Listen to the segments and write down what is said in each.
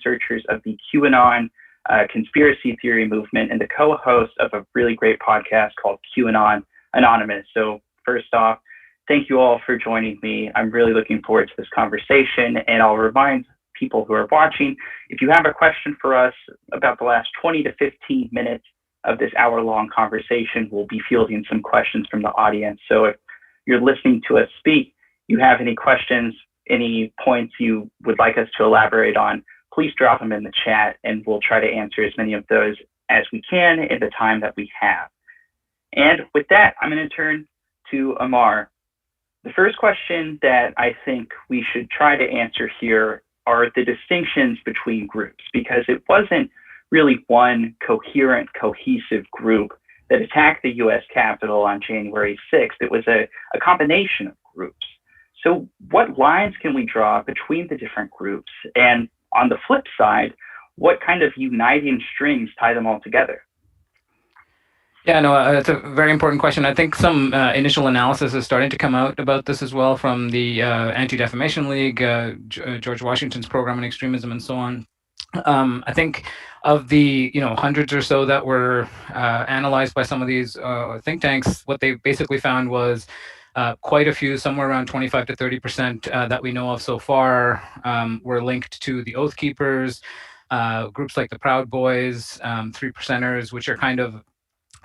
researchers of the QAnon conspiracy theory movement and the co-host of a really great podcast called QAnon Anonymous. So first off, thank you all for joining me. I'm really looking forward to this conversation, and I'll remind people who are watching, if you have a question for us about the last 20 to 15 minutes of this hour-long conversation, we'll be fielding some questions from the audience. So if you're listening to us speak, you have any questions, any points you would like us to elaborate on, please drop them in the chat and we'll try to answer as many of those as we can in the time that we have. And with that, I'm going to turn to Amar. The first question that I think we should try to answer here are the distinctions between groups, because it wasn't really one coherent, cohesive group that attacked the US Capitol on January 6th. It was a combination of groups. So what lines can we draw between the different groups? And on the flip side, what kind of uniting strings tie them all together? Yeah, no, it's a very important question. I think some initial analysis is starting to come out about this as well from the Anti-Defamation League, George Washington's program on extremism, and so on. I think of the hundreds or so that were analyzed by some of these think tanks, what they basically found was quite a few, somewhere around 25 to 30% that we know of so far, were linked to the Oath Keepers, groups like the Proud Boys, Three Percenters, which are kind of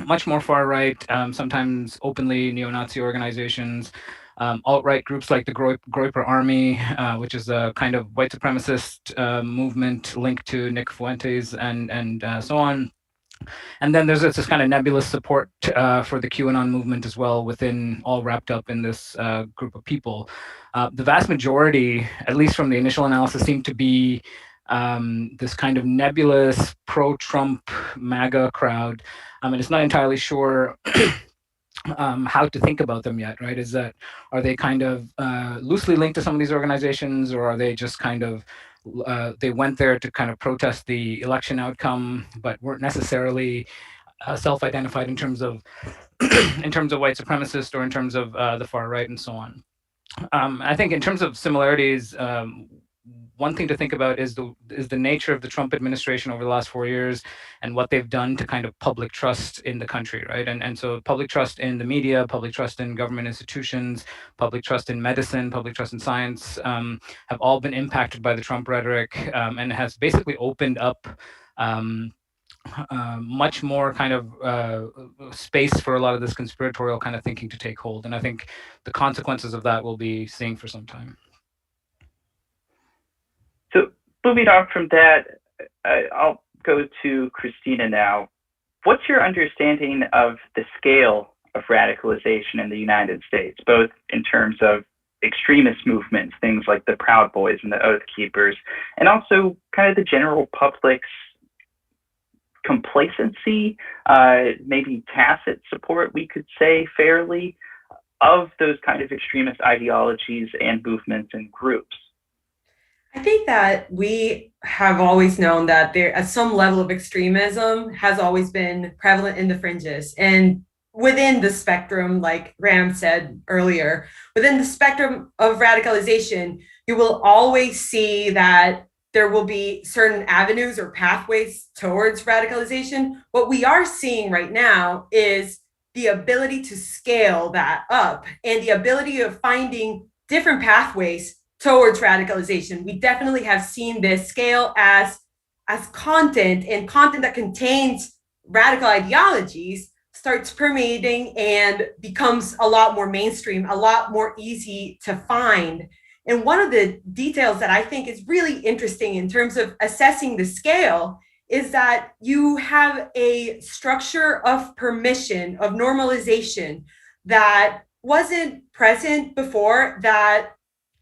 much more far right, sometimes openly neo-Nazi organizations, alt-right groups like the Groyper Army, which is a kind of white supremacist movement linked to Nick Fuentes and so on. And then there's this kind of nebulous support for the QAnon movement as well, within, all wrapped up in this group of people. The vast majority, at least from the initial analysis, seem to be this kind of nebulous pro-Trump MAGA crowd. And it's not entirely sure how to think about them yet, right? Are they kind of loosely linked to some of these organizations, or are they just kind of they went there to kind of protest the election outcome, but weren't necessarily self-identified in terms of white supremacist or in terms of the far right and so on. I think in terms of similarities, one thing to think about is the nature of the Trump administration over the last 4 years and what they've done to kind of public trust in the country, right? And so public trust in the media, public trust in government institutions, public trust in medicine, public trust in science, have all been impacted by the Trump rhetoric, and has basically opened up much more kind of space for a lot of this conspiratorial kind of thinking to take hold. And I think the consequences of that we'll be seeing for some time. So moving on from that, I'll go to Christina now. What's your understanding of the scale of radicalization in the United States, both in terms of extremist movements, things like the Proud Boys and the Oath Keepers, and also kind of the general public's complacency, maybe tacit support, we could say fairly, of those kind of extremist ideologies and movements and groups? I think that we have always known that some level of extremism has always been prevalent in the fringes. And within the spectrum, like Ram said earlier, within the spectrum of radicalization, you will always see that there will be certain avenues or pathways towards radicalization. What we are seeing right now is the ability to scale that up and the ability of finding different pathways towards radicalization. We definitely have seen this scale as content, and content that contains radical ideologies starts permeating and becomes a lot more mainstream, a lot more easy to find. And one of the details that I think is really interesting in terms of assessing the scale is that you have a structure of permission, of normalization that wasn't present before, that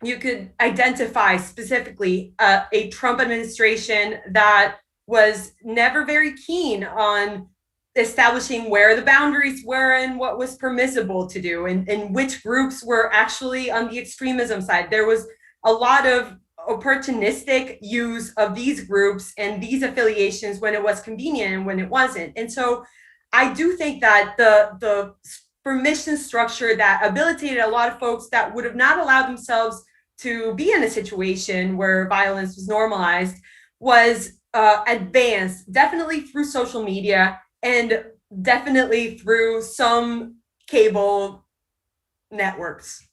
you could identify specifically a Trump administration that was never very keen on establishing where the boundaries were and what was permissible to do, and which groups were actually on the extremism side. There was a lot of opportunistic use of these groups and these affiliations when it was convenient and when it wasn't. And so I do think that the permission structure that habilitated a lot of folks that would have not allowed themselves to be in a situation where violence was normalized was advanced definitely through social media and definitely through some cable networks.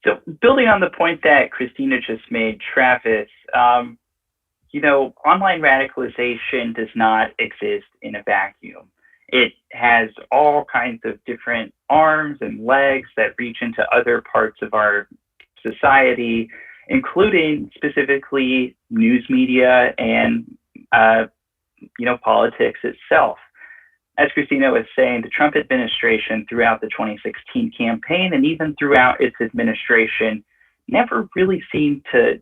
So building on the point that Christina just made, Travis, online radicalization does not exist in a vacuum. It has all kinds of different arms and legs that reach into other parts of our society, including specifically news media and politics itself. As Christina was saying, the Trump administration throughout the 2016 campaign and even throughout its administration never really seemed to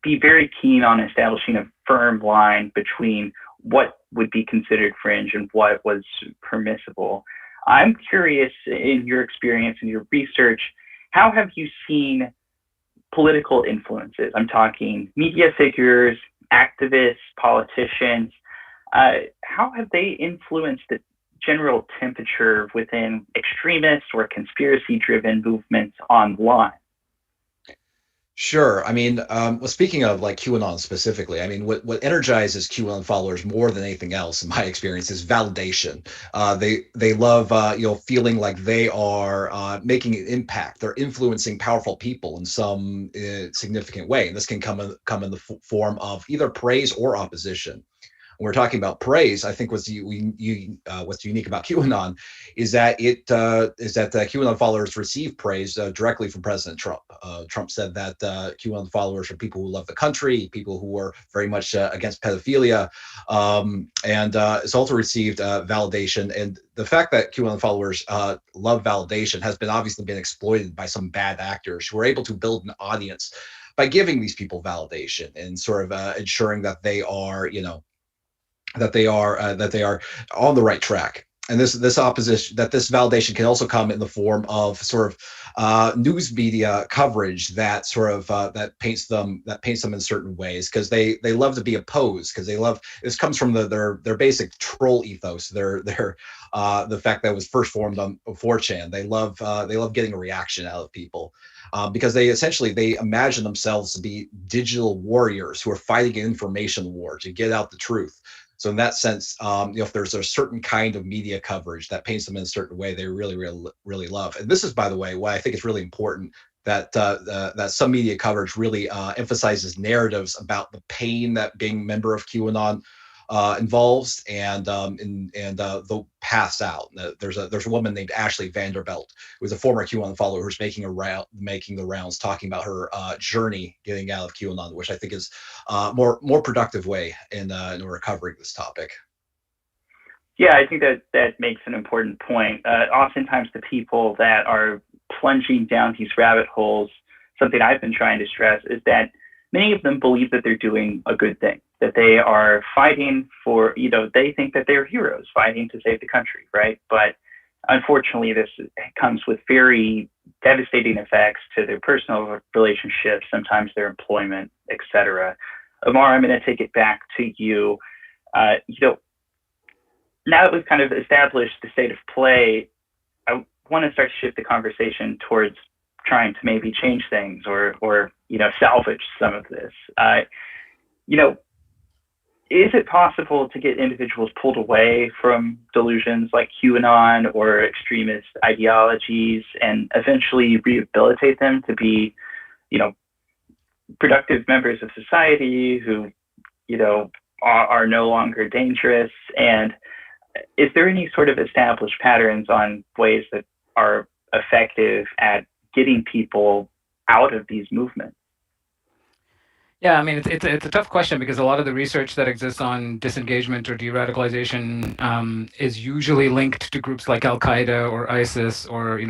be very keen on establishing a firm line between what would be considered fringe and what was permissible. I'm curious, in your experience and your research, how have you seen political influences? I'm talking media figures, activists, politicians. How have they influenced the general temperature within extremist or conspiracy-driven movements online? Sure. I mean, well, speaking of like QAnon specifically, I mean, what energizes QAnon followers more than anything else, in my experience, is validation. They love feeling like they are making an impact. They're influencing powerful people in some significant way, and this can come in the form of either praise or opposition. When we're talking about praise, I think what's unique about QAnon is that QAnon followers receive praise directly from President Trump. Trump said that QAnon followers are people who love the country, people who are very much against pedophilia, and it's also received validation. And the fact that QAnon followers love validation has obviously been exploited by some bad actors who are able to build an audience by giving these people validation and sort of ensuring that they are, that they are on the right track. And this validation can also come in the form of sort of news media coverage that sort of that paints them in certain ways, because they love to be opposed, because this comes from their basic troll ethos. The fact that it was first formed on 4chan. They love getting a reaction out of people. Because they imagine themselves to be digital warriors who are fighting an information war to get out the truth. So in that sense, if there's a certain kind of media coverage that paints them in a certain way, they really, really, really love. And this is, by the way, why I think it's really important that that some media coverage really emphasizes narratives about the pain that being a member of QAnon involves, and the paths out. There's a woman named Ashley Vanderbilt, who's a former QAnon follower, who's making the rounds, talking about her journey getting out of QAnon, which I think is more productive way in recovering this topic. Yeah, I think that makes an important point. Oftentimes, the people that are plunging down these rabbit holes, something I've been trying to stress is that many of them believe that they're doing a good thing, that they are fighting for, they think that they're heroes fighting to save the country, right? But unfortunately, this comes with very devastating effects to their personal relationships, sometimes their employment, etc. Amar, I'm going to take it back to you. Now that we've kind of established the state of play, I want to start to shift the conversation towards trying to maybe change things or salvage some of this. Is it possible to get individuals pulled away from delusions like QAnon or extremist ideologies and eventually rehabilitate them to be, productive members of society who, are no longer dangerous? And is there any sort of established patterns on ways that are effective at getting people out of these movements? Yeah, I mean, it's a tough question, because a lot of the research that exists on disengagement or de-radicalization is usually linked to groups like Al-Qaeda or ISIS or,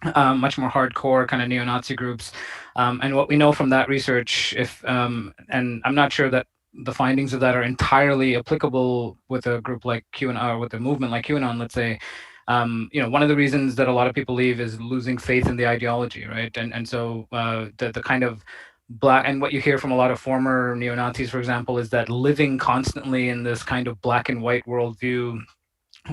much more hardcore kind of neo-Nazi groups. And what we know from that research, and I'm not sure that the findings of that are entirely applicable with a group like QAnon, or with a movement like QAnon, let's say. One of the reasons that a lot of people leave is losing faith in the ideology, right? And so the kind of black, and what you hear from a lot of former neo-Nazis, for example, is that living constantly in this kind of black and white worldview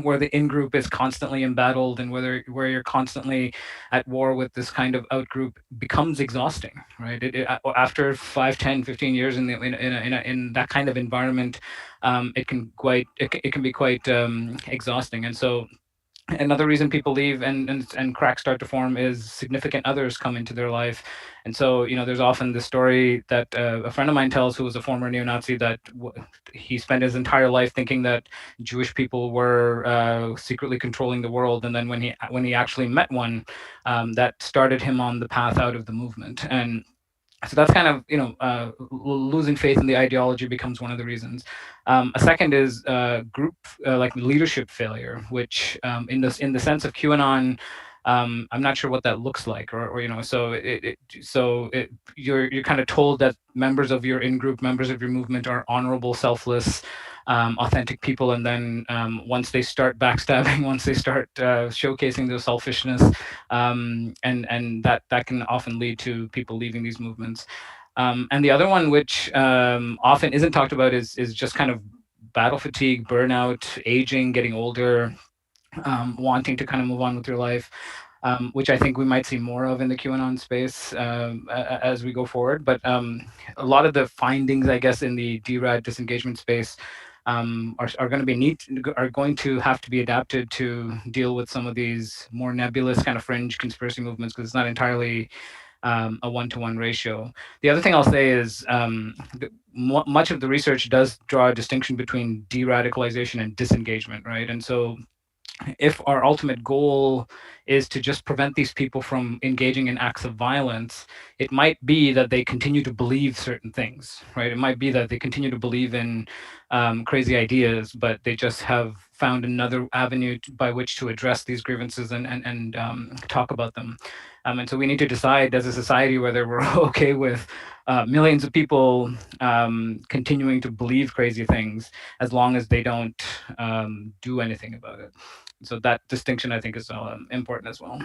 where the in-group is constantly embattled and where you're constantly at war with this kind of out-group becomes exhausting, right? After 5, 10, 15 years in that kind of environment, it can be quite exhausting. And so another reason people leave and cracks start to form is significant others come into their life. And so, there's often this story that a friend of mine tells, who was a former neo-Nazi, that he spent his entire life thinking that Jewish people were secretly controlling the world, and then when he actually met one, that started him on the path out of the movement. And so that's kind of, losing faith in the ideology becomes one of the reasons. A second is group like leadership failure, which in the sense of QAnon, I'm not sure what that looks like, or you're kind of told that members of your in-group, members of your movement are honorable, selfless, authentic people, and then once they start backstabbing, once they start showcasing their selfishness, and that can often lead to people leaving these movements. And the other one, which often isn't talked about, is just kind of battle fatigue, burnout, aging, getting older, wanting to kind of move on with your life, which I think we might see more of in the QAnon space as we go forward. But a lot of the findings, I guess, in the DRAD disengagement space are going to have to be adapted to deal with some of these more nebulous kind of fringe conspiracy movements, because it's not entirely a one-to-one ratio. The other thing I'll say is much of the research does draw a distinction between de-radicalization and disengagement, right? And so if our ultimate goal is to just prevent these people from engaging in acts of violence, it might be that they continue to believe certain things, right? It might be that they continue to believe in crazy ideas, but they just have found another avenue by which to address these grievances and talk about them. And so we need to decide as a society whether we're okay with millions of people continuing to believe crazy things as long as they don't do anything about it. So that distinction, I think, is important as well.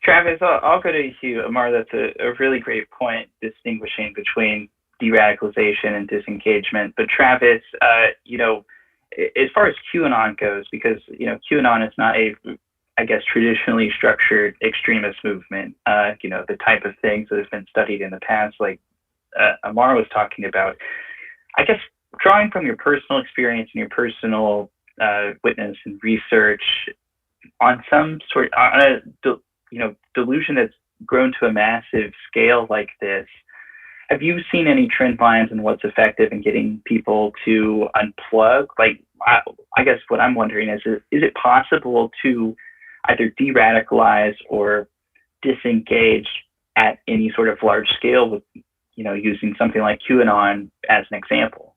Travis, I'll go to you. Amar, that's a really great point, distinguishing between de-radicalization and disengagement. But Travis, as far as QAnon goes, because, QAnon is not I guess, traditionally structured extremist movement, the type of things that have been studied in the past, like Amar was talking about. I guess drawing from your personal experience and your personal witness and research on some sort on a delusion that's grown to a massive scale like this, have you seen any trend lines in what's effective in getting people to unplug? Like, I guess what I'm wondering is it possible to either de-radicalize or disengage at any sort of large scale with, using something like QAnon as an example?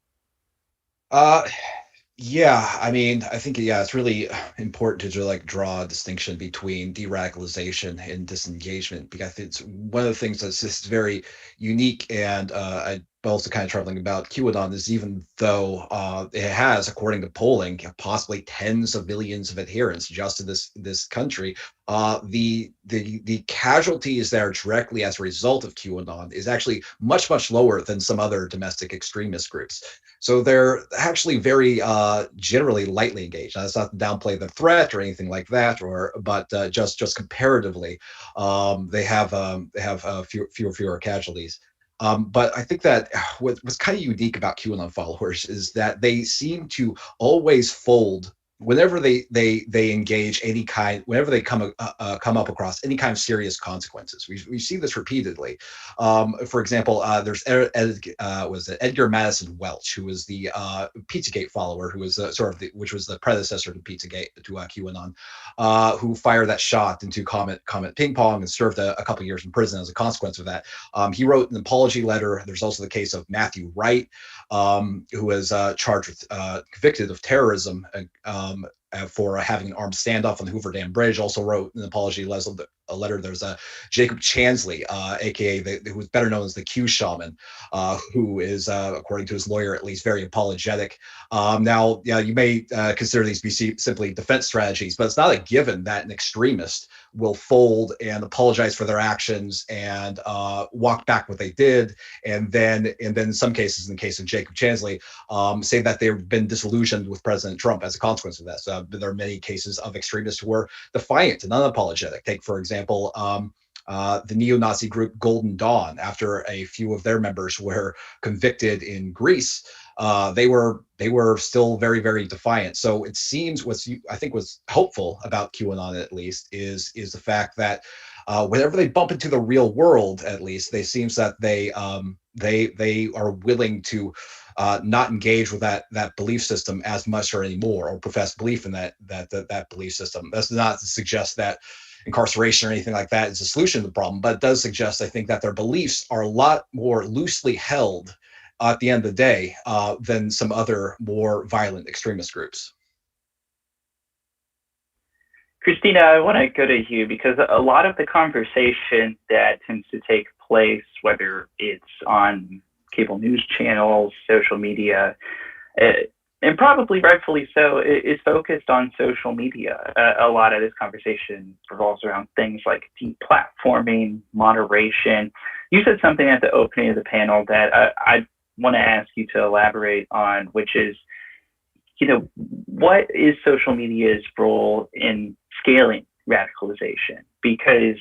Yeah, I mean, I think it's really important to draw a distinction between de-radicalization and disengagement, because it's one of the things that's just very unique and also kind of troubling about QAnon is, even though it has, according to polling, possibly tens of millions of adherents just in this country, the casualties that are directly as a result of QAnon is actually much lower than some other domestic extremist groups. So they're actually very generally lightly engaged. Now, that's not to downplay the threat or anything like that, but just comparatively, they have fewer casualties. But I think that what's kind of unique about QAnon followers is that they seem to always fold whenever they engage any kind, whenever they come up across any kind of serious consequences. We see this repeatedly. For example, there's Edgar Madison Welch, who was the Pizzagate follower, who was which was the predecessor to Pizzagate, to QAnon, who fired that shot into Comet Ping Pong and served a couple years in prison as a consequence of that. He wrote an apology letter. There's also the case of Matthew Wright, who was charged with convicted of terrorism for having an armed standoff on the Hoover Dam Bridge. Also wrote an apology letter. There's a Jacob Chansley, aka who is better known as the Q Shaman, who is, according to his lawyer, at least very apologetic. Now, you may consider these to be simply defense strategies, but it's not a given that an extremist will fold and apologize for their actions and walk back what they did, and then in some cases, in the case of Jacob Chansley, say that they've been disillusioned with President Trump as a consequence of this. There are many cases of extremists who are defiant and unapologetic. Take, for example, the neo-Nazi group Golden Dawn. After a few of their members were convicted in Greece, they were still very, very defiant. So it seems I think was hopeful about QAnon, at least, is the fact that whenever they bump into the real world, at least, they seems that they are willing to not engage with that belief system as much or anymore, or profess belief in that belief system. That's not to suggest that incarceration or anything like that is a solution to the problem, but it does suggest, I think, that their beliefs are a lot more loosely held at the end of the day than some other more violent extremist groups. Christina, I want to go to you because a lot of the conversation that tends to take place, whether it's on cable news channels, social media, and probably rightfully so, is focused on social media. A lot of this conversation revolves around things like deplatforming, moderation. You said something at the opening of the panel that I want to ask you to elaborate on, which is, what is social media's role in scaling radicalization? Because,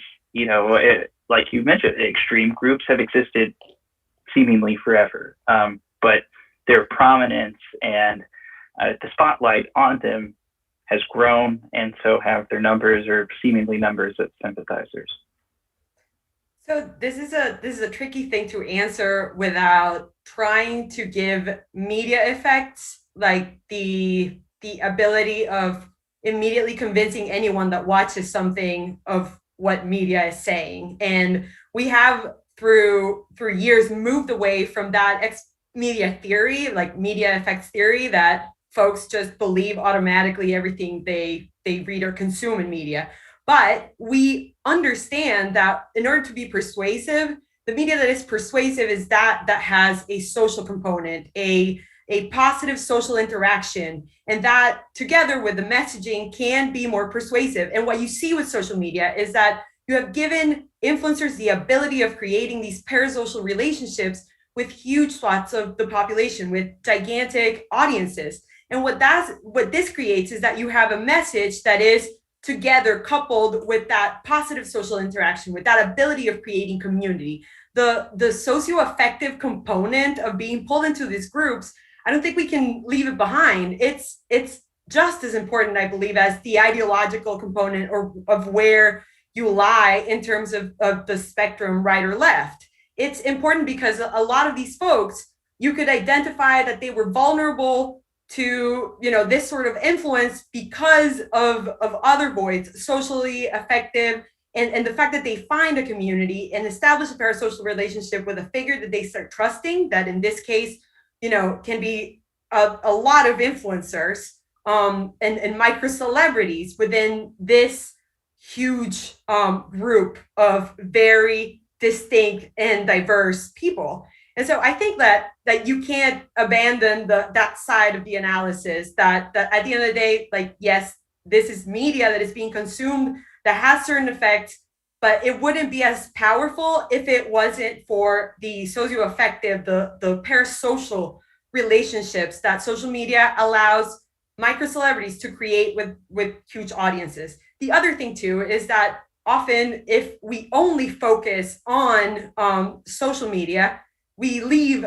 like you mentioned, extreme groups have existed seemingly forever, but their prominence and the spotlight on them has grown, and so have their numbers, or seemingly numbers, of sympathizers. So this is a tricky thing to answer without trying to give media effects, like the ability of immediately convincing anyone that watches something of what media is saying. And we have through years moved away from that media theory, like media effects theory, that folks just believe automatically everything they read or consume in media. But we understand that in order to be persuasive, the media that is persuasive is that has a social component, a positive social interaction, and that together with the messaging can be more persuasive. And what you see with social media is that you have given influencers the ability of creating these parasocial relationships with huge swaths of the population, with gigantic audiences. And what this creates is that you have a message that is together coupled with that positive social interaction, with that ability of creating community. The socio-affective component of being pulled into these groups, I don't think we can leave it behind. It's just as important, I believe, as the ideological component or of where you lie in terms of the spectrum, right or left. It's important because a lot of these folks, you could identify that they were vulnerable to this sort of influence because of other voids, socially effective, and the fact that they find a community and establish a parasocial relationship with a figure that they start trusting, that in this case, can be a lot of influencers and micro celebrities within this huge group of very distinct and diverse people. And so I think that you can't abandon that side of the analysis, that at the end of the day, like, yes, this is media that is being consumed that has certain effects, but it wouldn't be as powerful if it wasn't for the socio-affective, the parasocial relationships that social media allows micro celebrities to create with huge audiences. The other thing too is that often if we only focus on social media, we leave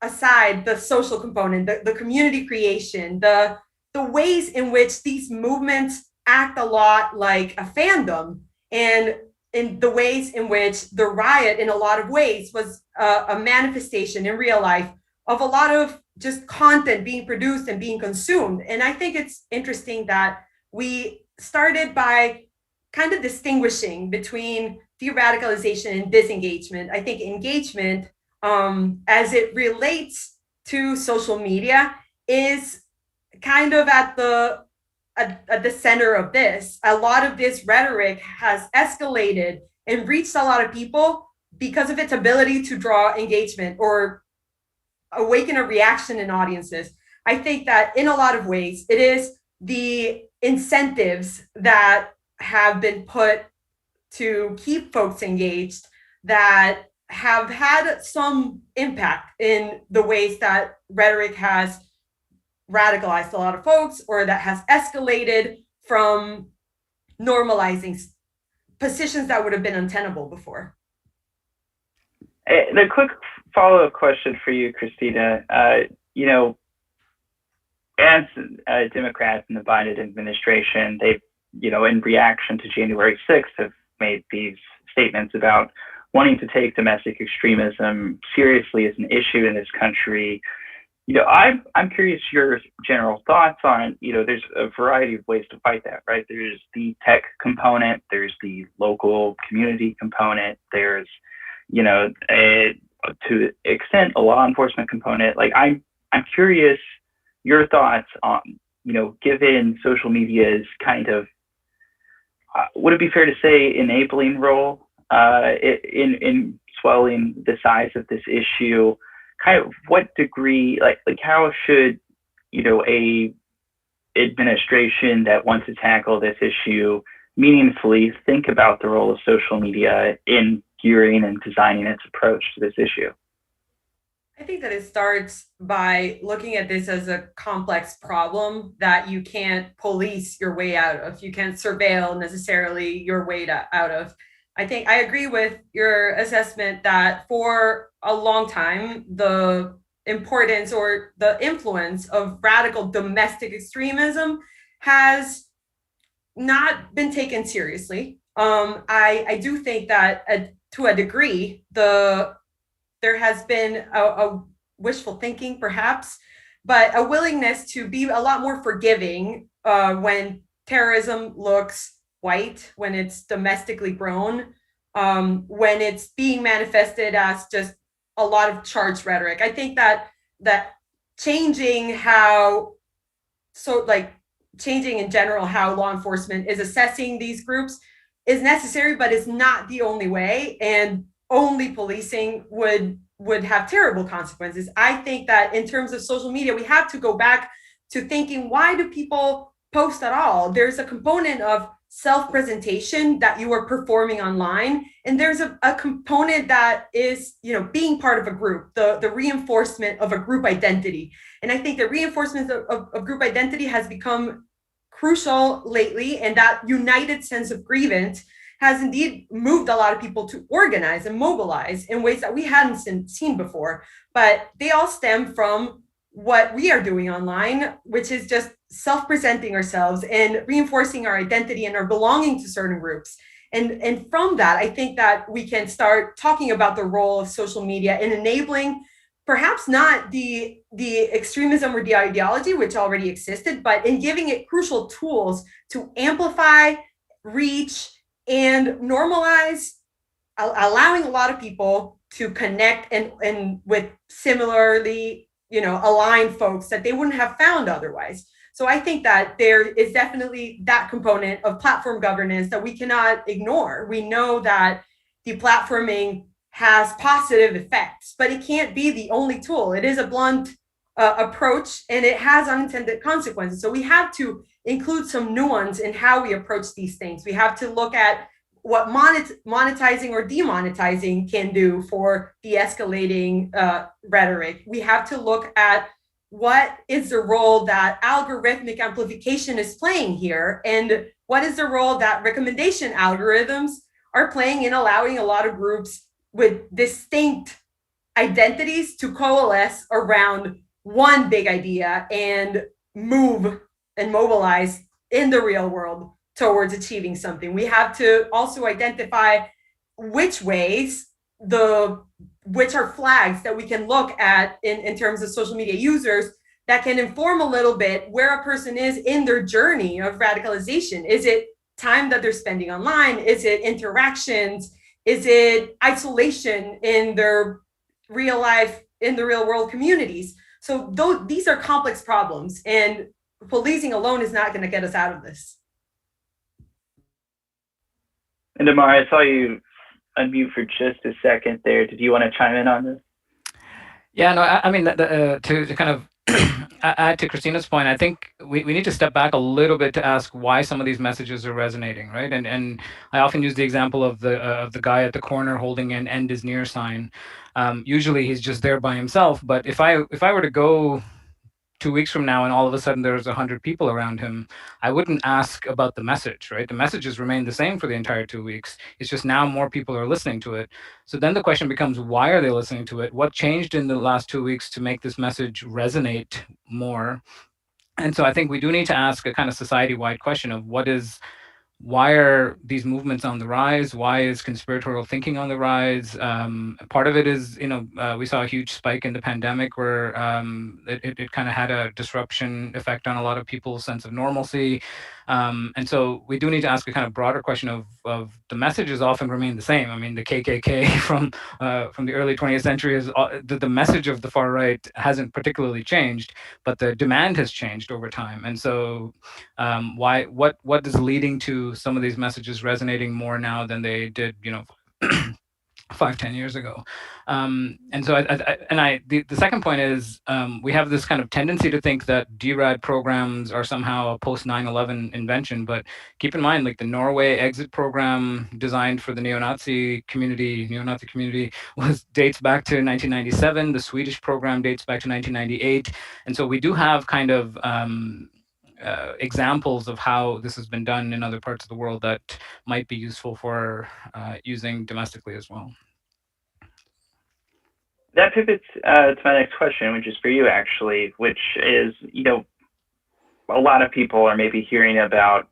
aside the social component, the community creation, the ways in which these movements act a lot like a fandom, and in the ways in which the riot in a lot of ways was a manifestation in real life of a lot of just content being produced and being consumed. And I think it's interesting that we started by kind of distinguishing between de-radicalization and disengagement. I think engagement, as it relates to social media, is kind of at the at the center of this. A lot of this rhetoric has escalated and reached a lot of people because of its ability to draw engagement or awaken a reaction in audiences. I think that in a lot of ways, it is the incentives that have been put to keep folks engaged that have had some impact in the ways that rhetoric has radicalized a lot of folks, or that has escalated from normalizing positions that would have been untenable before. The quick follow-up question for you, Christina. You know, as Democrats in the Biden administration, they've, you know, in reaction to January 6th, have made these statements about wanting to take domestic extremism seriously as an issue in this country. You know, I'm curious your general thoughts on, you know, there's a variety of ways to fight that, right? There's the tech component, there's the local community component, there's, you know, to the extent a law enforcement component. Like, I'm curious your thoughts on, you know, given social media's kind of, would it be fair to say, enabling role in swelling the size of this issue? Kind of what degree, like how should, you know, a administration that wants to tackle this issue meaningfully think about the role of social media in gearing and designing its approach to this issue? I think that it starts by looking at this as a complex problem that you can't police your way out of. You can't surveil necessarily your way out of. I think I agree with your assessment that for a long time, the importance or the influence of radical domestic extremism has not been taken seriously. I do think that to a degree, there has been a wishful thinking, perhaps, but a willingness to be a lot more forgiving when terrorism looks white, when it's domestically grown, when it's being manifested as just a lot of charged rhetoric. I think that changing changing in general how law enforcement is assessing these groups is necessary, but it's not the only way. And only policing would have terrible consequences. I think that in terms of social media, we have to go back to thinking, why do people post at all? There's a component of self-presentation that you are performing online, and there's a component that is, you know, being part of a group, the reinforcement of a group identity. And I think the reinforcement of group identity has become crucial lately, and that united sense of grievance has indeed moved a lot of people to organize and mobilize in ways that we hadn't seen before. But they all stem from what we are doing online, which is just self-presenting ourselves and reinforcing our identity and our belonging to certain groups. And from that, I think that we can start talking about the role of social media in enabling perhaps not the extremism or the ideology, which already existed, but in giving it crucial tools to amplify, reach, and normalize, allowing a lot of people to connect and with similarly, you know, aligned folks that they wouldn't have found otherwise. So I think that there is definitely that component of platform governance that we cannot ignore. We know that deplatforming has positive effects, but it can't be the only tool. It is a blunt approach, and it has unintended consequences. So we have to include some nuance in how we approach these things. We have to look at what monetizing or demonetizing can do for de-escalating rhetoric. We have to look at what is the role that algorithmic amplification is playing here, and what is the role that recommendation algorithms are playing in allowing a lot of groups with distinct identities to coalesce around one big idea and move and mobilize in the real world towards achieving something. We have to also identify which ways which are flags that we can look at in terms of social media users that can inform a little bit where a person is in their journey of radicalization. Is it time that they're spending online? Is it interactions? Is it isolation in their real life, in the real world communities? So these are complex problems. And policing alone is not going to get us out of this. And Damar, I saw you unmute for just a second there. Did you want to chime in on this? Yeah, no, I mean, to kind of add to Christina's point, I think we need to step back a little bit to ask why some of these messages are resonating, right? And I often use the example of the guy at the corner holding an "end is near" sign. Usually he's just there by himself, but if I were to go 2 weeks from now and all of a sudden there's 100 people around him, I wouldn't ask about the message, right? The messages remain the same for the entire 2 weeks. It's just now more people are listening to it. So then the question becomes, why are they listening to it? What changed in the last 2 weeks to make this message resonate more? And so I think we do need to ask a kind of society-wide question of why are these movements on the rise? Why is conspiratorial thinking on the rise? Part of it is, we saw a huge spike in the pandemic where it kind of had a disruption effect on a lot of people's sense of normalcy. And so we do need to ask a kind of broader question of the messages often remain the same. I mean, the KKK from the early 20th century is the message of the far right hasn't particularly changed, but the demand has changed over time. And so what is leading to some of these messages resonating more now than they did, 5-10 years ago? And so the second point is we have this kind of tendency to think that DRAD programs are somehow a post 9/11 invention, but keep in mind, like the Norway exit program designed for the neo-Nazi community dates back to 1997. The Swedish program dates back to 1998. And so we do have kind of examples of how this has been done in other parts of the world that might be useful for using domestically as well. That pivots to my next question, which is for you actually, which is, a lot of people are maybe hearing about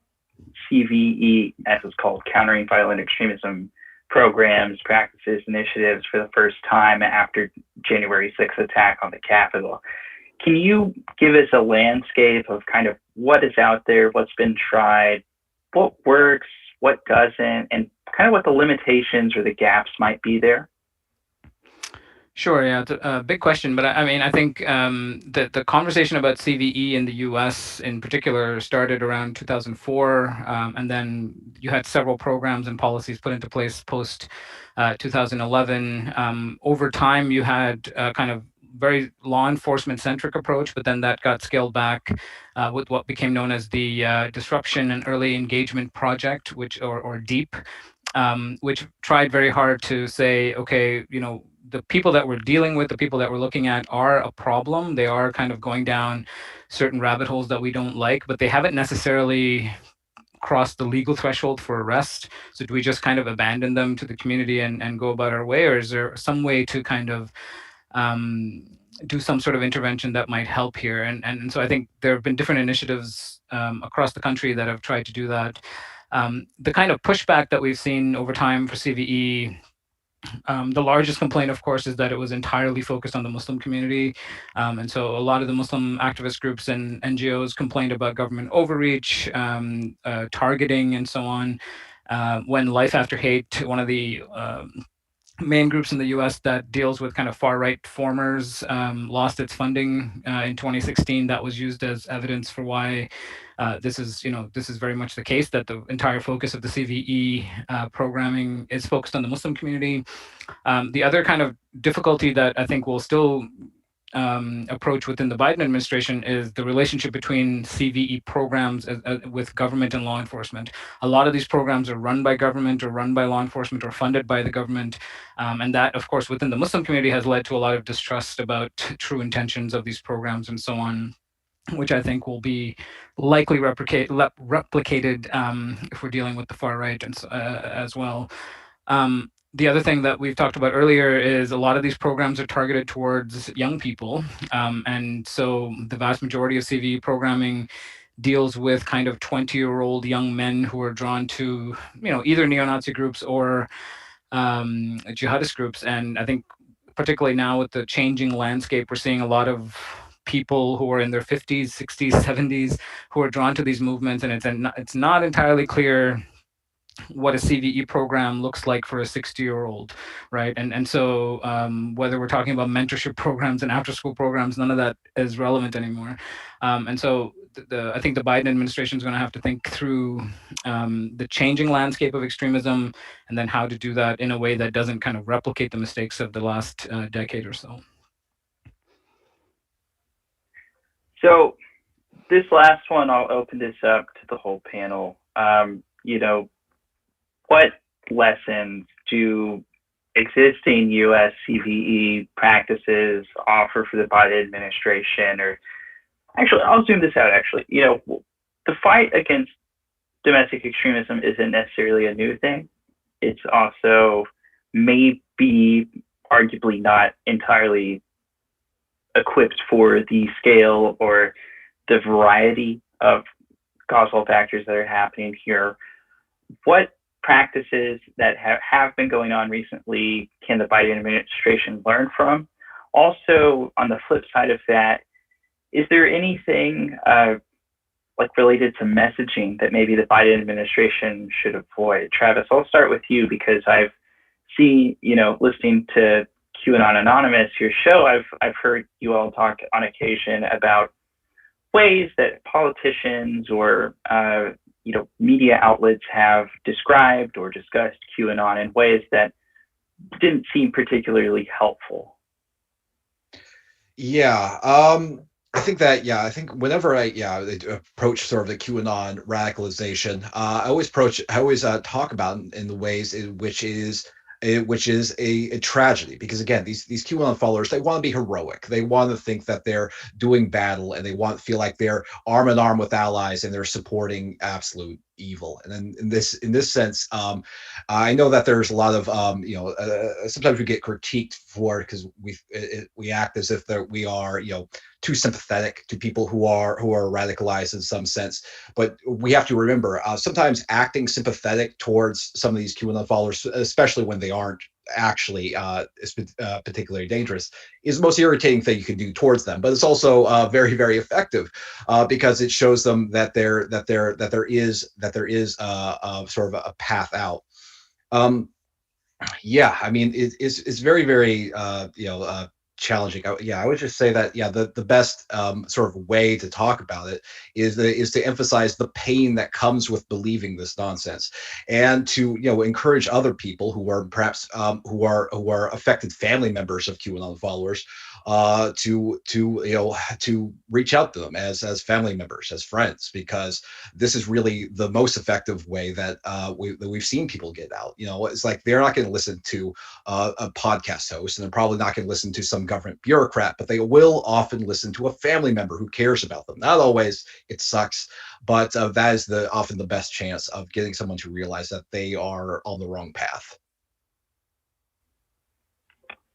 CVE, as it's called, countering violent extremism programs, practices, initiatives for the first time after January 6th attack on the Capitol. Can you give us a landscape of kind of what is out there, what's been tried, what works, what doesn't, and kind of what the limitations or the gaps might be there? Sure, yeah, it's a big question, but I mean, I think the conversation about CVE in the U.S. in particular started around 2004, and then you had several programs and policies put into place post 2011. Over time, you had kind of very law enforcement centric approach, but then that got scaled back with what became known as the Disruption and Early Engagement Project, or DEEP, which tried very hard to say, okay, the people that we're dealing with, the people that we're looking at are a problem. They are kind of going down certain rabbit holes that we don't like, but they haven't necessarily crossed the legal threshold for arrest. So do we just kind of abandon them to the community and go about our way? Or is there some way to kind of do some sort of intervention that might help here? And so I think there have been different initiatives across the country that have tried to do that. The kind of pushback that we've seen over time for CVE, the largest complaint, of course, is that it was entirely focused on the Muslim community. And so a lot of the Muslim activist groups and NGOs complained about government overreach, targeting, and so on. When Life After Hate, one of the main groups in the US that deals with kind of far-right formers, lost its funding in 2016. That was used as evidence for why this is very much the case, that the entire focus of the CVE programming is focused on the Muslim community. The other kind of difficulty that I think will still approach within the Biden administration is the relationship between CVE programs with government and law enforcement. A lot of these programs are run by government or run by law enforcement or funded by the government. And that, of course, within the Muslim community has led to a lot of distrust about true intentions of these programs and so on, which I think will be likely replicated if we're dealing with the far right and as well. The other thing that we've talked about earlier is a lot of these programs are targeted towards young people. And so the vast majority of CVE programming deals with kind of 20-year-old young men who are drawn to, either neo-Nazi groups or jihadist groups. And I think particularly now with the changing landscape, we're seeing a lot of people who are in their 50s, 60s, 70s who are drawn to these movements. And it's not entirely clear what a CVE program looks like for a 60-year-old, right? And so whether we're talking about mentorship programs and after-school programs, none of that is relevant anymore. And so I think the Biden administration is going to have to think through the changing landscape of extremism, and then how to do that in a way that doesn't kind of replicate the mistakes of the last decade or so. So this last one, I'll open this up to the whole panel. What lessons do existing U.S. CVE practices offer for the Biden administration? Or actually, I'll zoom this out. Actually, the fight against domestic extremism isn't necessarily a new thing. It's also maybe arguably not entirely equipped for the scale or the variety of causal factors that are happening here. What practices that have been going on recently can the Biden administration learn from? Also, on the flip side of that, is there anything like related to messaging that maybe the Biden administration should avoid? Travis, I'll start with you, because I've seen, listening to QAnon Anonymous, your show, I've heard you all talk on occasion about ways that politicians or media outlets have described or discussed QAnon in ways that didn't seem particularly helpful. Yeah. I think whenever I approach sort of the QAnon radicalization, I always talk about in the ways in which is a tragedy, because again, these QAnon followers, they want to be heroic. They want to think that they're doing battle, and they want to feel like they're arm in arm with allies, and they're supporting absolute evil. And then in this sense, I know that there's a lot of sometimes we get critiqued for, because we act as if we are too sympathetic to people who are radicalized in some sense. But we have to remember, sometimes acting sympathetic towards some of these QAnon followers, especially when they aren't actually particularly dangerous, is the most irritating thing you can do towards them. But it's also very, very effective, because it shows them that there is sort of a path out. I mean, it's very, very challenging. I would just say that the best sort of way to talk about it is to emphasize the pain that comes with believing this nonsense, and to encourage other people who are perhaps who are affected family members of QAnon followers to reach out to them as family members, as friends, because this is really the most effective way that we've seen people get out. It's like they're not going to listen to a podcast host, and they're probably not going to listen to some government bureaucrat, but they will often listen to a family member who cares about them. Not always, it sucks, but that is often the best chance of getting someone to realize that they are on the wrong path.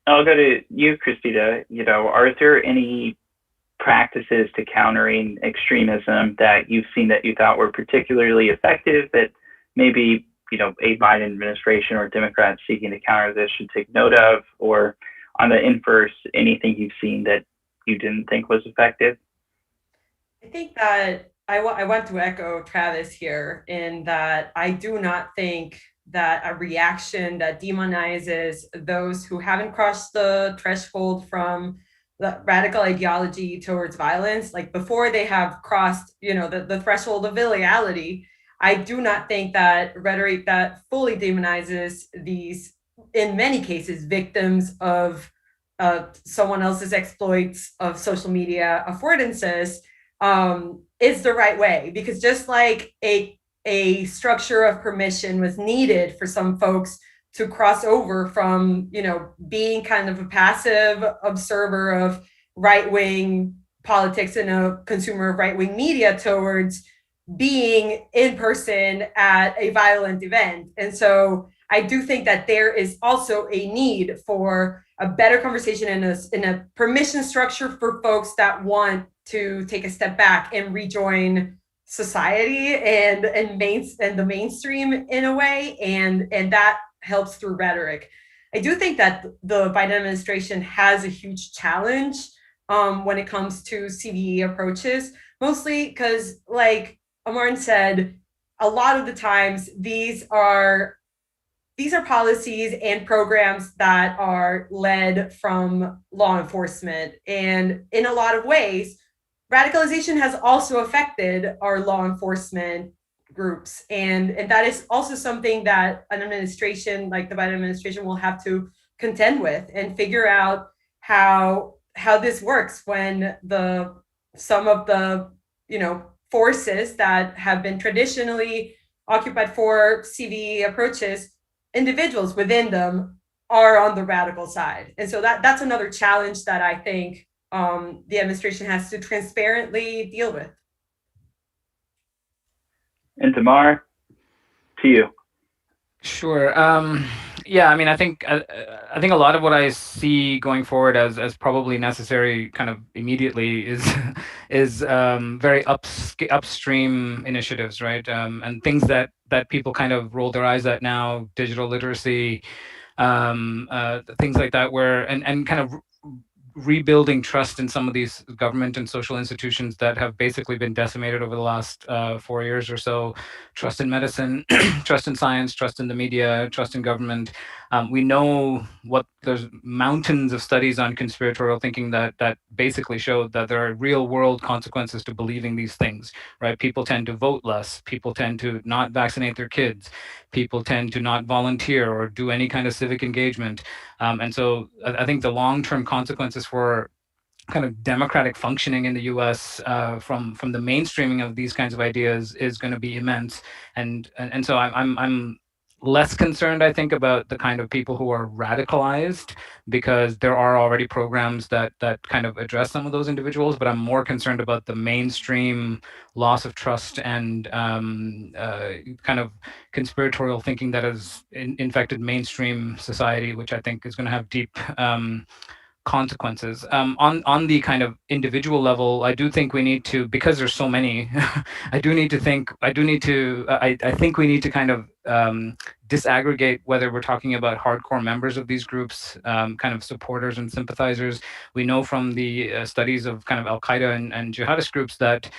I'll go to you, Christina. Are there any practices to countering extremism that you've seen that you thought were particularly effective that maybe, a Biden administration or Democrats seeking to counter this should take note of? Or on the inverse, anything you've seen that you didn't think was effective? I think that I want to echo Travis here in that I do not think that a reaction that demonizes those who haven't crossed the threshold from the radical ideology towards violence, like before they have crossed, the threshold of illegality, I do not think that rhetoric that fully demonizes these, in many cases, victims of someone else's exploits of social media affordances is the right way. Because just like a structure of permission was needed for some folks to cross over from, being kind of a passive observer of right-wing politics and a consumer of right-wing media towards being in person at a violent event. And so I do think that there is also a need for a better conversation in a permission structure for folks that want to take a step back and rejoin society and the mainstream in a way, and that helps through rhetoric. I do think that the Biden administration has a huge challenge when it comes to CVE approaches, mostly because, like Amarn said, a lot of the times these are policies and programs that are led from law enforcement. And in a lot of ways, radicalization has also affected our law enforcement groups. And that is also something that an administration like the Biden administration will have to contend with and figure out how this works when some of the forces that have been traditionally occupied for CV approaches, individuals within them are on the radical side. And so that's another challenge that I think the administration has to transparently deal with. And Tamar, to you. Sure. Yeah, I mean, I think a lot of what I see going forward as probably necessary, kind of immediately, is very upstream initiatives, right? And things that people kind of roll their eyes at now, digital literacy, things like that, where and kind of rebuilding trust in some of these government and social institutions that have basically been decimated over the last 4 years or so. Trust in medicine, trust in science, trust in the media, trust in government. We know there's mountains of studies on conspiratorial thinking that basically show that there are real world consequences to believing these things, right? People tend to vote less. People tend to not vaccinate their kids. People tend to not volunteer or do any kind of civic engagement. And so I think the long-term consequences for kind of democratic functioning in the U.S. From the mainstreaming of these kinds of ideas is going to be immense. And so I'm less concerned, I think, about the kind of people who are radicalized, because there are already programs that kind of address some of those individuals. But I'm more concerned about the mainstream loss of trust and kind of conspiratorial thinking that has infected mainstream society, which I think is going to have deep consequences. On the kind of individual level, I do think we need to, because there's so many, I think we need to kind of disaggregate whether we're talking about hardcore members of these groups, kind of supporters and sympathizers. We know from the studies of kind of Al-Qaeda and jihadist groups that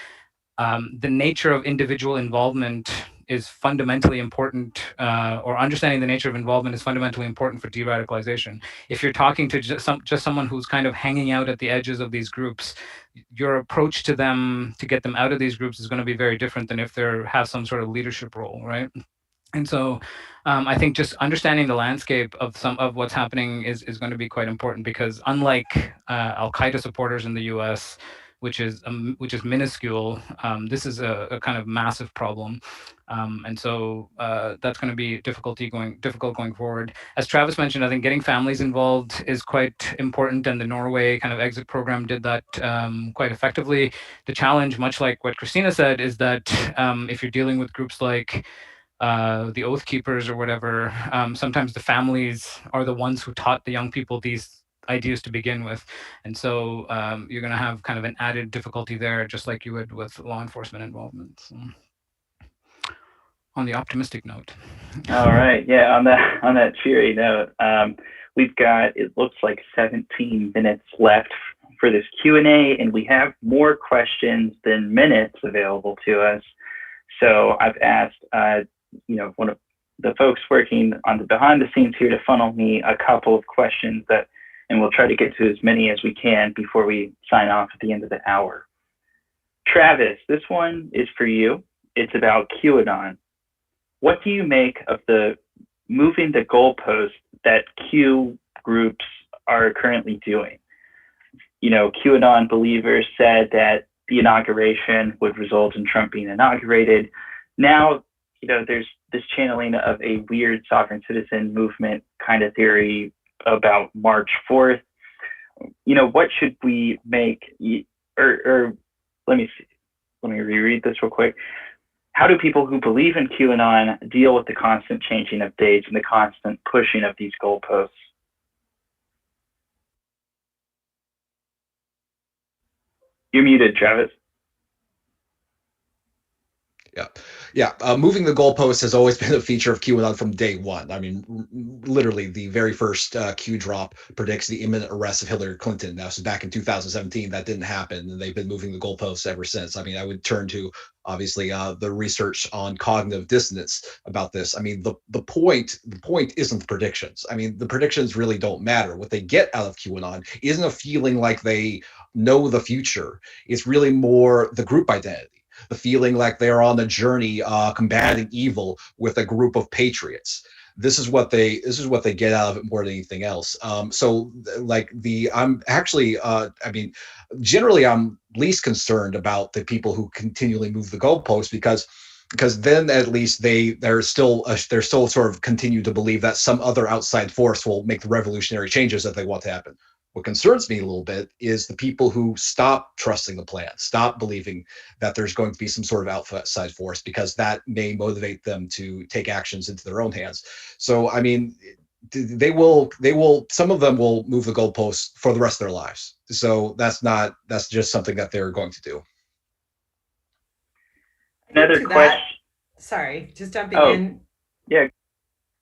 the nature of individual involvement is fundamentally important, or understanding the nature of involvement is fundamentally important for de-radicalization. If you're talking to just someone who's kind of hanging out at the edges of these groups, your approach to them to get them out of these groups is going to be very different than if they have some sort of leadership role, right? And so I think just understanding the landscape of some of what's happening is going to be quite important, because unlike Al-Qaeda supporters in the US, which is minuscule, this is a kind of massive problem. And so that's going to be difficult going forward. As Travis mentioned, I think getting families involved is quite important, and the Norway kind of exit program did that quite effectively. The challenge, much like what Christina said, is that if you're dealing with groups like the Oath Keepers or whatever, sometimes the families are the ones who taught the young people these ideas to begin with. And so you're going to have kind of an added difficulty there, just like you would with law enforcement involvement. So, on the optimistic note. All right. Yeah, on that cheery note, we've got, it looks like 17 minutes left for this Q&A, and we have more questions than minutes available to us. So I've asked, one of the folks working on the behind the scenes here to funnel me a couple of questions and we'll try to get to as many as we can before we sign off at the end of the hour. Travis, this one is for you. It's about QAnon. What do you make of the moving the goalpost that Q groups are currently doing? QAnon believers said that the inauguration would result in Trump being inaugurated. Now, there's this channeling of a weird sovereign citizen movement kind of theory about March 4th. What should we make, or let me reread this real quick. How do people who believe in QAnon deal with the constant changing of dates and the constant pushing of these goalposts? You're muted, Travis. Moving the goalposts has always been a feature of QAnon from day one. I mean, literally, the very first Q drop predicts the imminent arrest of Hillary Clinton. That was back in 2017. That didn't happen, and they've been moving the goalposts ever since. I mean, I would turn to obviously the research on cognitive dissonance about this. I mean, the point isn't the predictions. I mean, the predictions really don't matter. What they get out of QAnon isn't a feeling like they know the future. It's really more the group identity, the feeling like they're on a journey combating evil with a group of patriots. This is what they get out of it more than anything else. I'm actually I mean, generally I'm least concerned about the people who continually move the goalposts, because then at least they're still sort of continue to believe that some other outside force will make the revolutionary changes that they want to happen. What concerns me a little bit is the people who stop trusting the plan, stop believing that there's going to be some sort of outside force, because that may motivate them to take actions into their own hands. So, I mean, some of them will move the goalposts for the rest of their lives. So that's just something that they're going to do. Another question. Sorry, just jumping in. Yeah.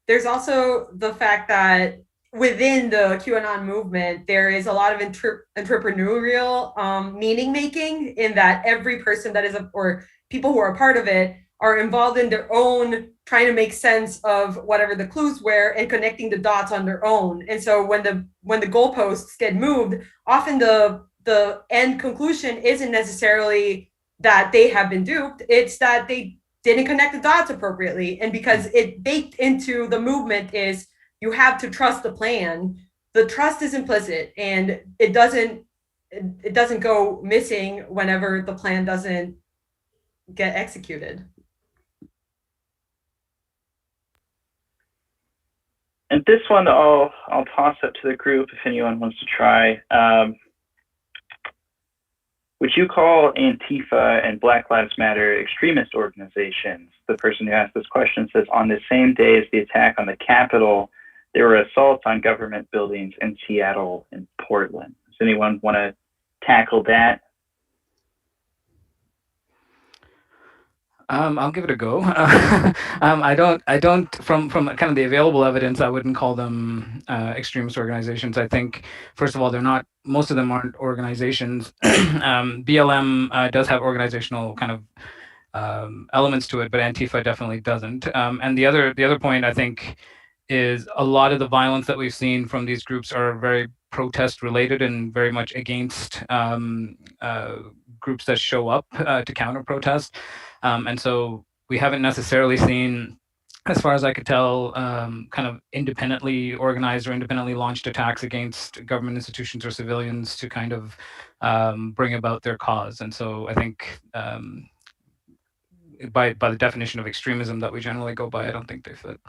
There's also the fact that within the QAnon movement, there is a lot of entrepreneurial meaning making, in that every person that is or people who are a part of it are involved in their own trying to make sense of whatever the clues were and connecting the dots on their own. And so when the goalposts get moved, often the end conclusion isn't necessarily that they have been duped. It's that they didn't connect the dots appropriately. And because it baked into the movement is, you have to trust the plan. The trust is implicit, and it doesn't go missing whenever the plan doesn't get executed. And this one I'll toss up to the group if anyone wants to try. Would you call Antifa and Black Lives Matter extremist organizations? The person who asked this question says, on the same day as the attack on the Capitol, there were assaults on government buildings in Seattle and Portland. Does anyone want to tackle that? I'll give it a go. I don't. From kind of the available evidence, I wouldn't call them extremist organizations. I think, first of all, they're not. Most of them aren't organizations. BLM does have organizational kind of elements to it, but Antifa definitely doesn't. And the other point, I think, is a lot of the violence that we've seen from these groups are very protest related and very much against groups that show up to counter protest. And so we haven't necessarily seen, as far as I could tell, kind of independently organized or independently launched attacks against government institutions or civilians to kind of bring about their cause. And so I think by the definition of extremism that we generally go by, I don't think they fit.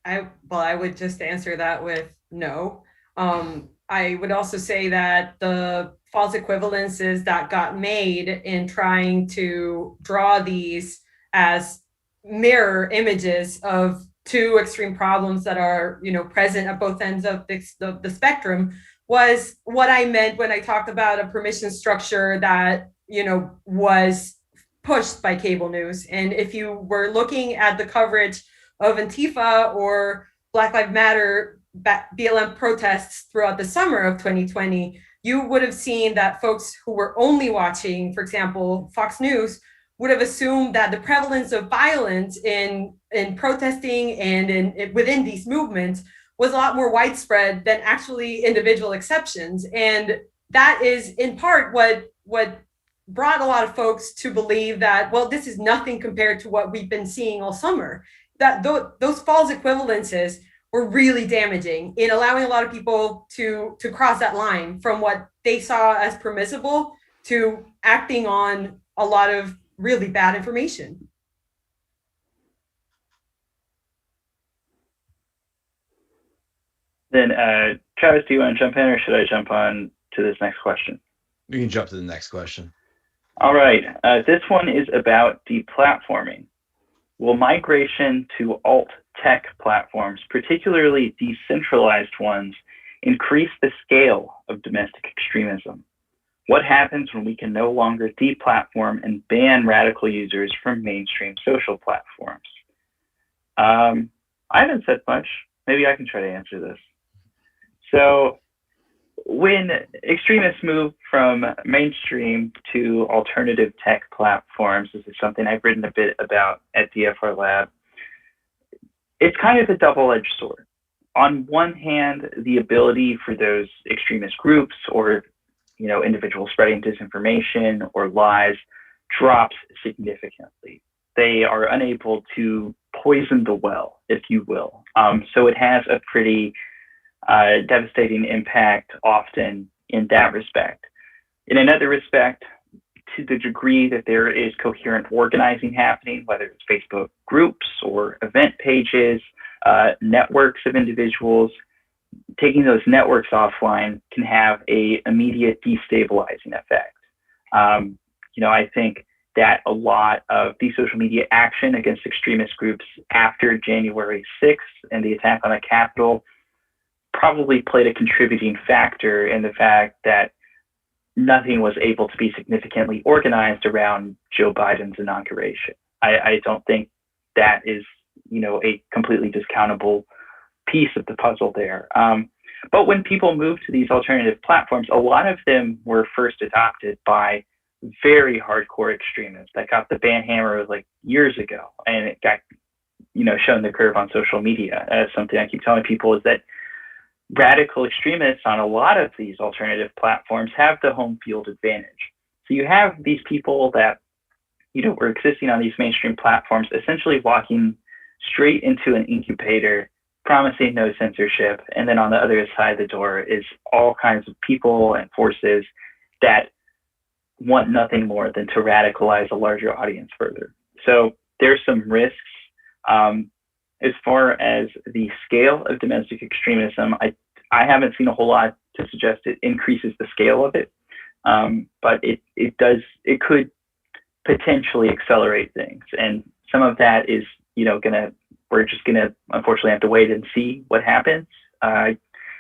I would just answer that with no. I would also say that the false equivalences that got made in trying to draw these as mirror images of two extreme problems that are, present at both ends of the spectrum was what I meant when I talked about a permission structure that, was pushed by cable news. And if you were looking at the coverage of Antifa or Black Lives Matter BLM protests throughout the summer of 2020, you would have seen that folks who were only watching, for example, Fox News, would have assumed that the prevalence of violence in protesting and within these movements was a lot more widespread than actually individual exceptions. And that is in part what brought a lot of folks to believe that, well, this is nothing compared to what we've been seeing all summer. That those false equivalences were really damaging in allowing a lot of people to cross that line from what they saw as permissible to acting on a lot of really bad information. Then, Travis, do you want to jump in, or should I jump on to this next question? You can jump to the next question. All right. This one is about deplatforming. Will migration to alt-tech platforms, particularly decentralized ones, increase the scale of domestic extremism? What happens when we can no longer deplatform and ban radical users from mainstream social platforms? I haven't said much. Maybe I can try to answer this. So when extremists move from mainstream to alternative tech platforms, this is something I've written a bit about at DFRLab. It's kind of a double-edged sword. On one hand, the ability for those extremist groups or individuals spreading disinformation or lies drops significantly. They are unable to poison the well, if you will. So it has a pretty devastating impact often in that respect. In another respect, to the degree that there is coherent organizing happening, whether it's Facebook groups or event pages, networks of individuals, taking those networks offline can have a immediate destabilizing effect. I think that a lot of the social media action against extremist groups after January 6th and the attack on the Capitol probably played a contributing factor in the fact that nothing was able to be significantly organized around Joe Biden's inauguration. I don't think that is, a completely discountable piece of the puzzle there. But when people move to these alternative platforms, a lot of them were first adopted by very hardcore extremists that got the ban hammer like years ago, and it got, shown the curve on social media. Something I keep telling people is that radical extremists on a lot of these alternative platforms have the home field advantage. So you have these people that, were existing on these mainstream platforms, essentially walking straight into an incubator, promising no censorship. And then on the other side of the door is all kinds of people and forces that want nothing more than to radicalize a larger audience further. So there's some risks. As far as the scale of domestic extremism, I haven't seen a whole lot to suggest it increases the scale of it, but it could potentially accelerate things. And some of that is, we're just gonna unfortunately have to wait and see what happens. If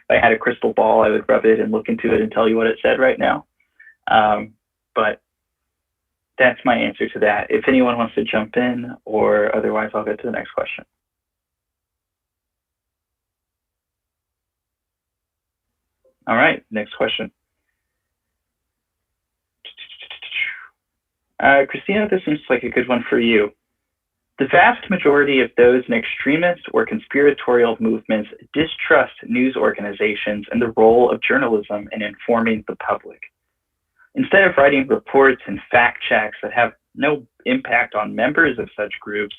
I had a crystal ball, I would rub it and look into it and tell you what it said right now. But that's my answer to that. If anyone wants to jump in, or otherwise I'll go to the next question. All right, next question. Christina, this seems like a good one for you. The vast majority of those in extremist or conspiratorial movements distrust news organizations and the role of journalism in informing the public. Instead of writing reports and fact checks that have no impact on members of such groups,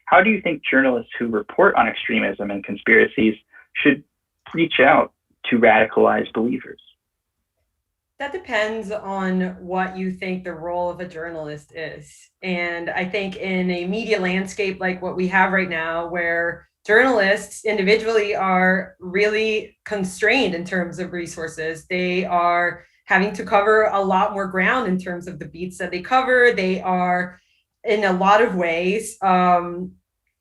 how do you think journalists who report on extremism and conspiracies should reach out to radicalized believers? That depends on what you think the role of a journalist is. And I think in a media landscape like what we have right now, where journalists individually are really constrained in terms of resources, they are having to cover a lot more ground in terms of the beats that they cover. They are, in a lot of ways,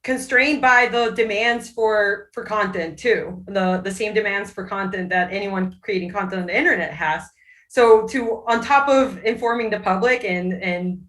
constrained by the demands for content too, the same demands for content that anyone creating content on the internet has. So on top of informing the public and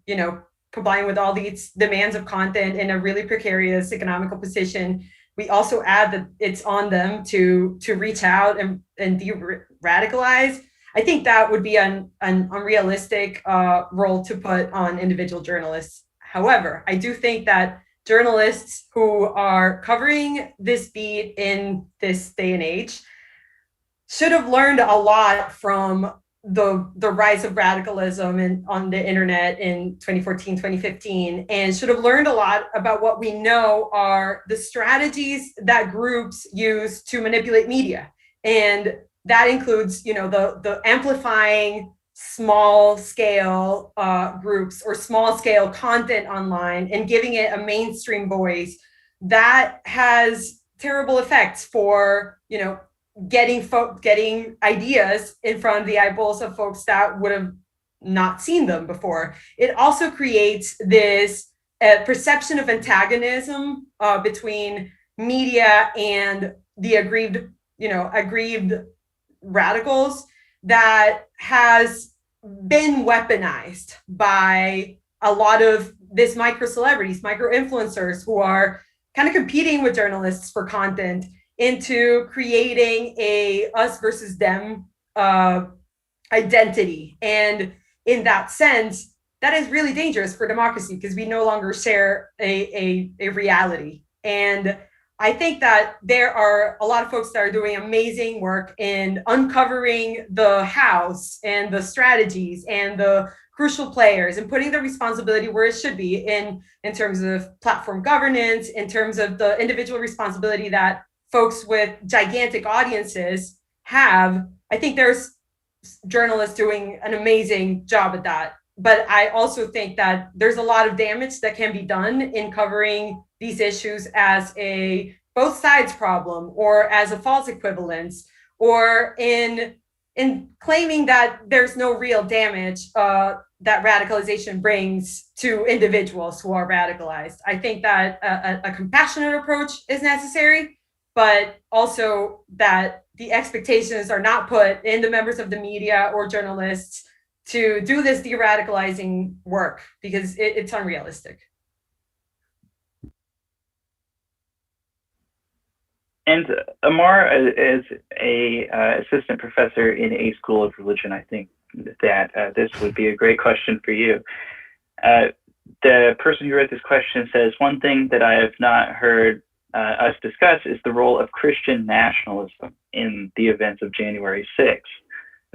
complying with all these demands of content in a really precarious economical position, we also add that it's on them to reach out and de-radicalize. I think that would be an unrealistic role to put on individual journalists. However, I do think that journalists who are covering this beat in this day and age should have learned a lot from the rise of radicalism on the internet in 2014, 2015, and should have learned a lot about what we know are the strategies that groups use to manipulate media. And that includes, the amplifying small scale groups or small scale content online and giving it a mainstream voice. That has terrible effects for, getting ideas in front of the eyeballs of folks that would have not seen them before. It also creates this perception of antagonism between media and the aggrieved radicals that has been weaponized by a lot of this micro celebrities, micro influencers who are kind of competing with journalists for content into creating a us versus them identity. And in that sense, that is really dangerous for democracy because we no longer share a reality. And I think that there are a lot of folks that are doing amazing work in uncovering the house and the strategies and the crucial players and putting the responsibility where it should be in terms of platform governance, in terms of the individual responsibility that folks with gigantic audiences have. I think there's journalists doing an amazing job at that. But I also think that there's a lot of damage that can be done in covering these issues as a both sides problem or as a false equivalence or in claiming that there's no real damage that radicalization brings to individuals who are radicalized. I think that a compassionate approach is necessary, but also that the expectations are not put in the members of the media or journalists to do this de-radicalizing work because it's unrealistic. And Amar, as a assistant professor in a school of religion, I think that this would be a great question for you. The person who wrote this question says, one thing that I have not heard us discuss is the role of Christian nationalism in the events of January 6th.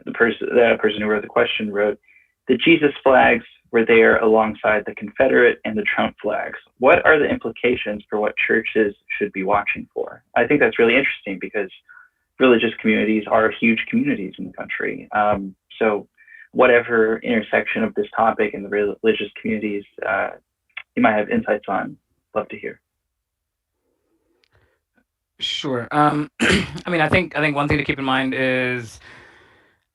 The person who wrote the question wrote, the Jesus flags were there alongside the Confederate and the Trump flags. What are the implications for what churches should be watching for? I think that's really interesting because religious communities are huge communities in the country. So whatever intersection of this topic in the religious communities you might have insights on, love to hear. Sure. I mean, I think one thing to keep in mind is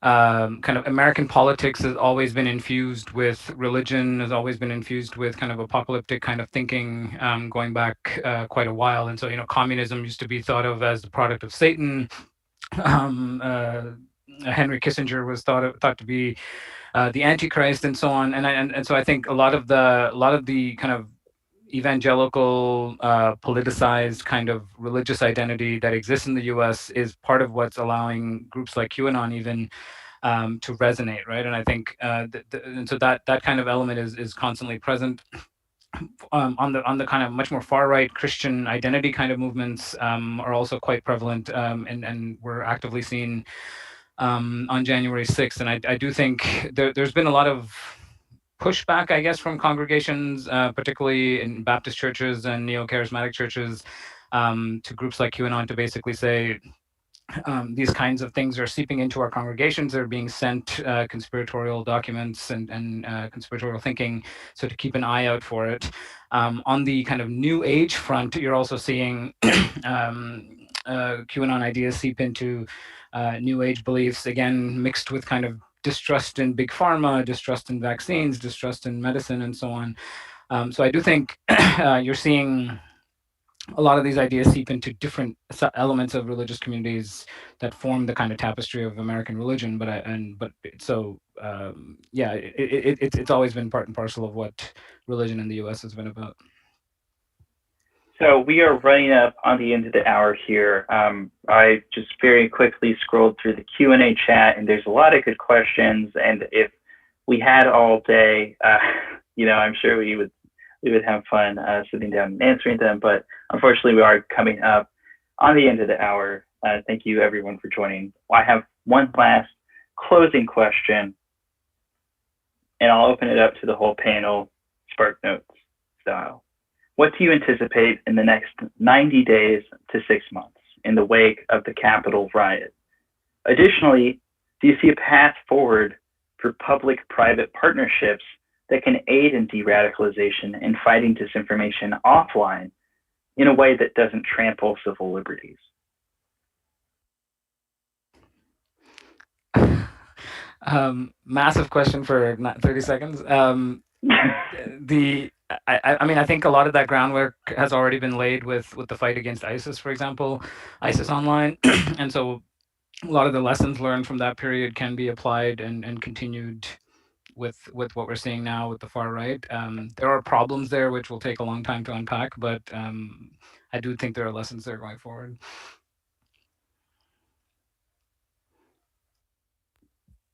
kind of American politics has always been infused with religion, has always been infused with kind of apocalyptic kind of thinking going back quite a while. And so, you know, communism used to be thought of as the product of Satan. Henry Kissinger was thought to be the Antichrist, and so on. And so I think a lot of the kind of evangelical, politicized kind of religious identity that exists in the U.S. is part of what's allowing groups like QAnon even to resonate, right? And I think, and so that kind of element is constantly present. On the kind of much more far right Christian identity kind of movements are also quite prevalent, and we're actively seen on January 6th. And I do think there's been a lot of pushback, I guess, from congregations, particularly in Baptist churches and neo-charismatic churches, to groups like QAnon to basically say these kinds of things are seeping into our congregations. They're being sent conspiratorial documents and conspiratorial thinking, so to keep an eye out for it. On the kind of New Age front, you're also seeing QAnon ideas seep into New Age beliefs, again, mixed with kind of distrust in big pharma, distrust in vaccines, distrust in medicine, and so on. So I do think you're seeing a lot of these ideas seep into different elements of religious communities that form the kind of tapestry of American religion. It's always been part and parcel of what religion in the U.S. has been about. So we are running up on the end of the hour here. I just very quickly scrolled through the Q&A chat, and there's a lot of good questions. And if we had all day, I'm sure we would have fun sitting down and answering them. But unfortunately, we are coming up on the end of the hour. Thank you, everyone, for joining. I have one last closing question, and I'll open it up to the whole panel, SparkNotes style. What do you anticipate in the next 90 days to 6 months in the wake of the Capitol riot? Additionally, do you see a path forward for public-private partnerships that can aid in de-radicalization and fighting disinformation offline in a way that doesn't trample civil liberties? Massive question for 30 seconds. I think a lot of that groundwork has already been laid with the fight against ISIS, for example, ISIS online. And so a lot of the lessons learned from that period can be applied and continued with what we're seeing now with the far right. There are problems there which will take a long time to unpack, but I do think there are lessons there going forward.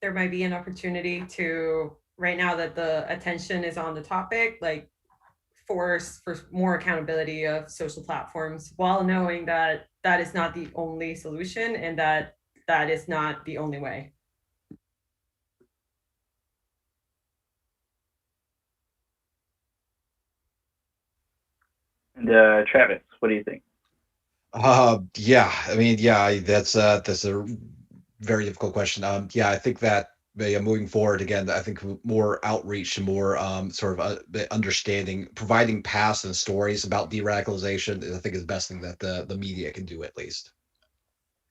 There might be an opportunity to, right now that the attention is on the topic, like force for more accountability of social platforms, while knowing that that is not the only solution and that that is not the only way. And Travis, what do you think? Yeah, I mean, yeah, that's a very difficult question. Yeah, I think that moving forward again, I think more outreach and more sort of understanding, providing paths and stories about de-radicalization, I think is the best thing that the media can do at least.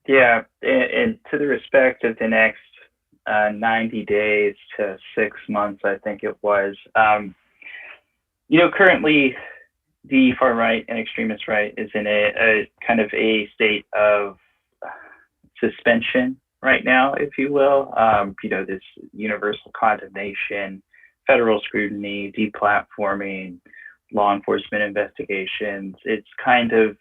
Yeah, and to the respect of the next 90 days to 6 months, I think it was. Currently the far right and extremist right is in a kind of a state of suspension right now, if you will. This universal condemnation, federal scrutiny, deplatforming, law enforcement investigations. It's kind of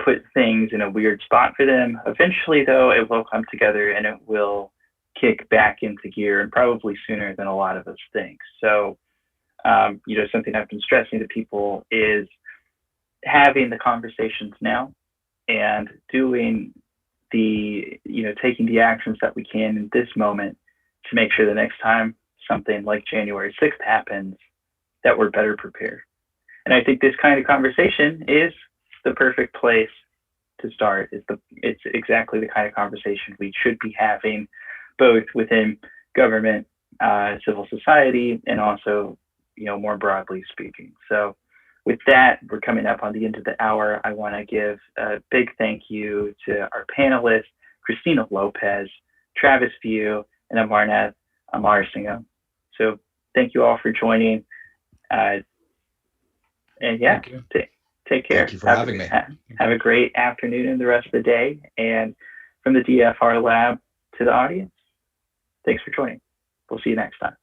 put things in a weird spot for them. Eventually, though, it will come together and it will kick back into gear, and probably sooner than a lot of us think. So, something I've been stressing to people is having the conversations now and doing taking the actions that we can in this moment to make sure the next time something like January 6th happens, that we're better prepared. And I think this kind of conversation is the perfect place to start. It's exactly the kind of conversation we should be having, both within government, civil society, and also, more broadly speaking. So with that, we're coming up on the end of the hour. I want to give a big thank you to our panelists, Christina Lopez, Travis View, and Amarnath Amarsingham. So thank you all for joining. And yeah, take care. Thank you for having me. Have a great afternoon and the rest of the day. And from the DFRLab to the audience, thanks for joining. We'll see you next time.